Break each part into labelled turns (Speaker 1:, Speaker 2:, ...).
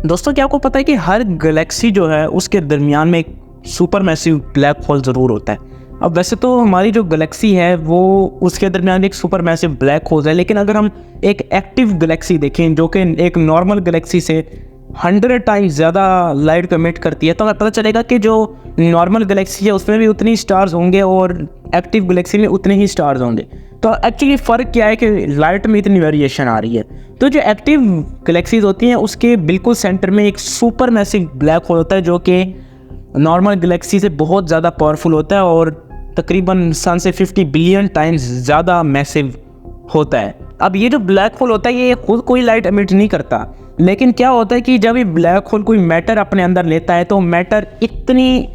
Speaker 1: दोस्तों, क्या आपको पता है कि हर गैलेक्सी जो है उसके दरमियान में एक सुपर मैसिव ब्लैक होल ज़रूर होता है। अब वैसे तो हमारी जो गैलेक्सी है वो उसके दरमियान एक सुपर मैसिव ब्लैक होल है, लेकिन अगर हम एक एक्टिव गैलेक्सी देखें जो कि एक नॉर्मल गैलेक्सी से 100 टाइम्स ज़्यादा लाइट को एमिट करती है, तो हमें पता चलेगा कि जो नॉर्मल गैलेक्सी है उसमें भी उतनी स्टार्स होंगे और एक्टिव गैलेक्सी में उतने ही स्टार्स होंगे। तो एक्चुअली फ़र्क क्या है कि लाइट में इतनी वेरिएशन आ रही है। तो जो एक्टिव गैलेक्सीज होती हैं उसके बिल्कुल सेंटर में एक सुपर मैसिव ब्लैक होल होता है जो कि नॉर्मल गैलेक्सी से बहुत ज़्यादा पावरफुल होता है और तकरीबन सन से 50 बिलियन टाइम्स ज़्यादा मैसिव होता है। अब ये जो ब्लैक होल होता है ये खुद कोई लाइट एमिट नहीं करता, लेकिन क्या होता है कि जब ये ब्लैक होल कोई मैटर अपने अंदर लेता है तो मैटर इतनी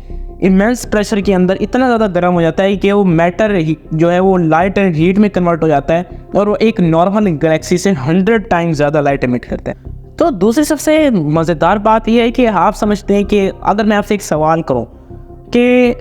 Speaker 1: इमेंस प्रेशर के अंदर इतना ज़्यादा गर्म हो जाता है कि वो मैटर जो है वो लाइट एंड हीट में कन्वर्ट हो जाता है और वो एक नॉर्मल गैलेक्सी से 100 टाइम्स ज़्यादा लाइट एमिट करता है। तो दूसरी सबसे मज़ेदार बात यह है कि आप समझते हैं कि अगर मैं आपसे एक सवाल करूं कि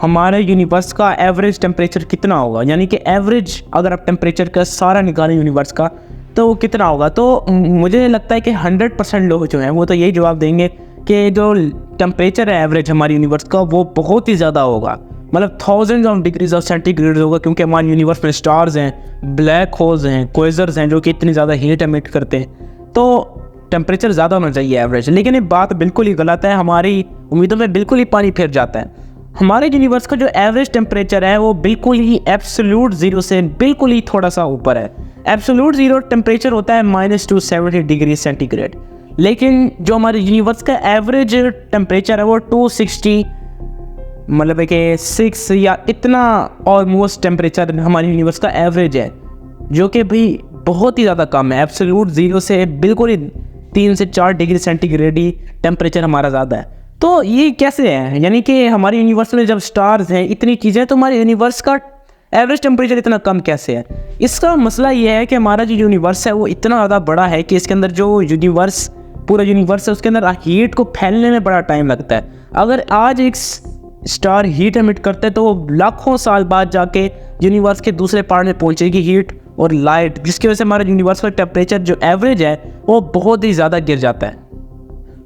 Speaker 1: हमारे यूनिवर्स का एवरेज टेम्परेचर कितना होगा, यानी कि एवरेज अगर आप टेम्परेचर का सारा निकालें यूनिवर्स का तो वो कितना होगा, तो मुझे लगता है कि 100% लोग जो हैं वो तो यही जवाब देंगे कि जो टेम्परेचर है एवरेज हमारे यूनिवर्स का वो बहुत ही ज़्यादा होगा, मतलब thousands of degrees of centigrade होगा, क्योंकि हमारे यूनिवर्स में स्टार्स हैं, ब्लैक होल्स हैं, क्वेज़र्स हैं जो कि इतनी ज़्यादा हीट एमिट करते हैं। तो टेम्परेचर ज़्यादा होना चाहिए एवरेज, लेकिन ये बात बिल्कुल ही गलत है, हमारी उम्मीदों में बिल्कुल ही पानी फिर जाता है। हमारे यूनिवर्स का जो एवरेज टेम्परेचर है वो बिल्कुल ही एब्सोल्यूट ज़ीरो से बिल्कुल ही थोड़ा सा ऊपर है। एब्सोल्यूट ज़ीरो टेम्परेचर होता है -270 डिग्री सेंटीग्रेड, लेकिन जो हमारे यूनिवर्स का एवरेज टेम्परेचर है वो 260 मतलब कि 6 या इतना ऑलमोस्ट टेम्परेचर हमारे यूनिवर्स का एवरेज है, जो कि भाई बहुत ही ज़्यादा कम है। एब्सोल्यूट ज़ीरो से बिल्कुल ही 3 से 4 डिग्री सेंटीग्रेड ही टेम्परेचर हमारा ज़्यादा है। तो ये कैसे है, यानी कि हमारे यूनिवर्स में जब स्टार्स हैं इतनी चीज़ें, तो हमारे यूनिवर्स का एवरेज टेम्परेचर इतना कम कैसे है? इसका मसला ये है कि हमारा जो यूनिवर्स है वो इतना ज़्यादा बड़ा है कि इसके अंदर जो पूरा यूनिवर्स है उसके अंदर हीट को फैलने में बड़ा टाइम लगता है। अगर आज एक स्टार हीट एमिट करते हैं तो वो लाखों साल बाद जाके यूनिवर्स के दूसरे पार्ट में पहुंचेगी हीट और लाइट, जिसकी वजह से हमारे यूनिवर्स का टेम्परेचर जो एवरेज है वो बहुत ही ज़्यादा गिर जाता है।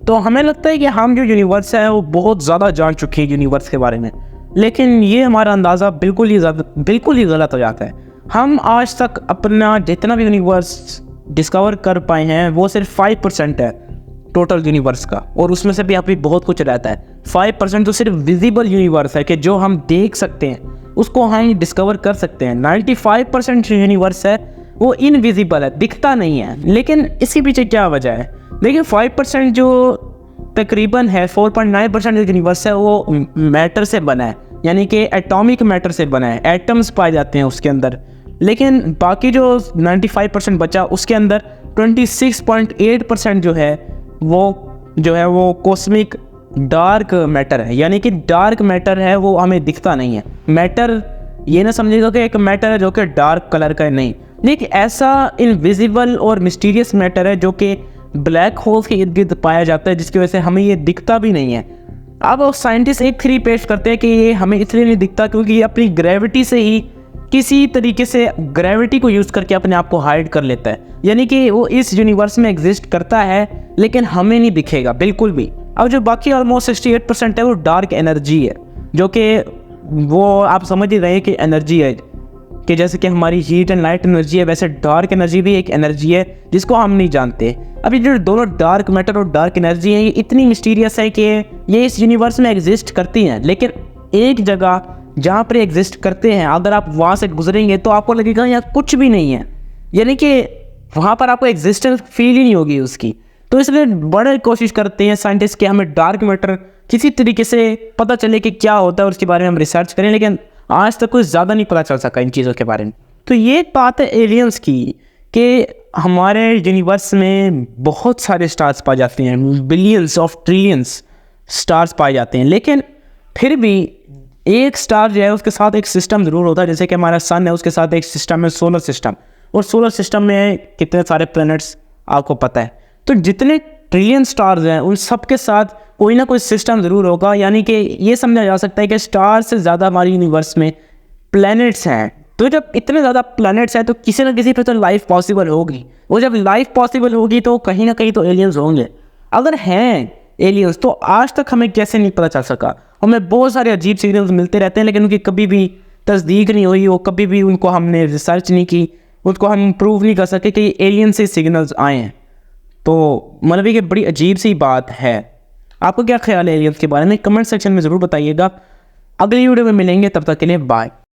Speaker 1: तो हमें लगता है कि हम जो यूनिवर्स है वो बहुत ज़्यादा जान चुके हैं यूनिवर्स के बारे में, लेकिन ये हमारा अंदाज़ा बिल्कुल ही गलत हो जाता है। हम आज तक अपना जितना भी यूनिवर्स डिस्कवर कर पाए हैं वो सिर्फ 5% है टोटल यूनिवर्स का, और उसमें से भी अभी बहुत कुछ रहता है। 5% तो सिर्फ विजिबल यूनिवर्स है कि जो हम देख सकते हैं उसको हम डिस्कवर कर सकते हैं। 95% यूनिवर्स है वो इनविजिबल है, दिखता नहीं है। लेकिन इसके पीछे क्या वजह है? देखिए 5% जो तकरीबन है 4.9% जो यूनिवर्स है वो मैटर से बना है, यानी कि एटॉमिक मैटर से बना है, एटम्स पाए जाते हैं उसके अंदर। लेकिन बाकी जो 95% बचा उसके अंदर 26.8% जो है वो कॉस्मिक डार्क मैटर है, यानी कि डार्क मैटर है, वो हमें दिखता नहीं है। मैटर ये ना समझिएगा कि एक मैटर है जो कि डार्क कलर का है, नहीं, लेकिन ऐसा इनविजिबल और मिस्टीरियस मैटर है जो कि ब्लैक होल्स के इर्द गिर्द पाया जाता है, जिसकी वजह से हमें ये दिखता भी नहीं है। अब साइंटिस्ट एक थ्योरी पेश करते हैं कि ये हमें इसलिए नहीं दिखता क्योंकि ये अपनी ग्रेविटी से ही किसी तरीके से ग्रेविटी को यूज़ करके अपने आप को हाइड कर लेता है, यानी कि वो इस यूनिवर्स में एग्जिस्ट करता है लेकिन हमें नहीं दिखेगा बिल्कुल भी। अब जो बाकी ऑलमोस्ट 68% है वो डार्क एनर्जी है, जो कि वो आप समझ ही रहे हैं कि एनर्जी है कि जैसे कि हमारी हीट एंड लाइट एनर्जी है, वैसे डार्क एनर्जी भी एक एनर्जी है जिसको हम नहीं जानते। अब ये जो दोनों डार्क मैटर और डार्क एनर्जी है ये इतनी मिस्टीरियस है कि ये इस यूनिवर्स में एग्जिस्ट करती हैं, लेकिन एक जगह जहाँ पर एग्जिस्ट करते हैं अगर आप वहाँ से गुजरेंगे तो आपको लगेगा यहाँ कुछ भी नहीं है, यानी कि वहाँ पर आपको एग्जिस्टेंस फील ही नहीं होगी उसकी। तो इसलिए बड़े कोशिश करते हैं साइंटिस्ट कि हमें डार्क मैटर किसी तरीके से पता चले कि क्या होता है और उसके बारे में हम रिसर्च करें, लेकिन आज तक कुछ ज़्यादा नहीं पता चल सका इन चीज़ों के बारे में। तो ये बात है एलियंस की कि हमारे यूनिवर्स में बहुत सारे स्टार्स पाए जाते हैं, बिलियंस ऑफ ट्रिलियंस स्टार्स पाए जाते हैं, लेकिन फिर भी एक स्टार जो है उसके साथ एक सिस्टम ज़रूर होता है। जैसे कि हमारा सन है उसके साथ एक सिस्टम है सोलर सिस्टम, और सोलर सिस्टम में कितने सारे प्लैनेट्स आपको पता है। तो जितने ट्रिलियन स्टार्स हैं उन सब के साथ कोई ना कोई सिस्टम ज़रूर होगा, यानी कि ये समझा जा सकता है कि स्टार से ज़्यादा हमारे यूनिवर्स में प्लैनेट्स हैं। तो जब इतने ज़्यादा प्लैनेट्स हैं तो किसी ना किसी पे तो लाइफ पॉसिबल होगी, और जब लाइफ पॉसिबल होगी तो कहीं ना कहीं तो एलियंस होंगे। अगर हैं एलियंस तो आज तक हमें कैसे नहीं पता चल सका। हमें बहुत सारे अजीब सिग्नल्स मिलते रहते हैं लेकिन उनकी कभी भी तस्दीक नहीं हुई, और कभी भी उनको हमने रिसर्च नहीं की, उसको हम प्रूव नहीं कर सके कि एलियन से सिग्नल्स आए हैं। तो मतलब ये बड़ी अजीब सी बात है। आपको क्या ख्याल है एलियंस के बारे में, कमेंट सेक्शन में ज़रूर बताइएगा। अगली वीडियो में मिलेंगे, तब तक के लिए बाय।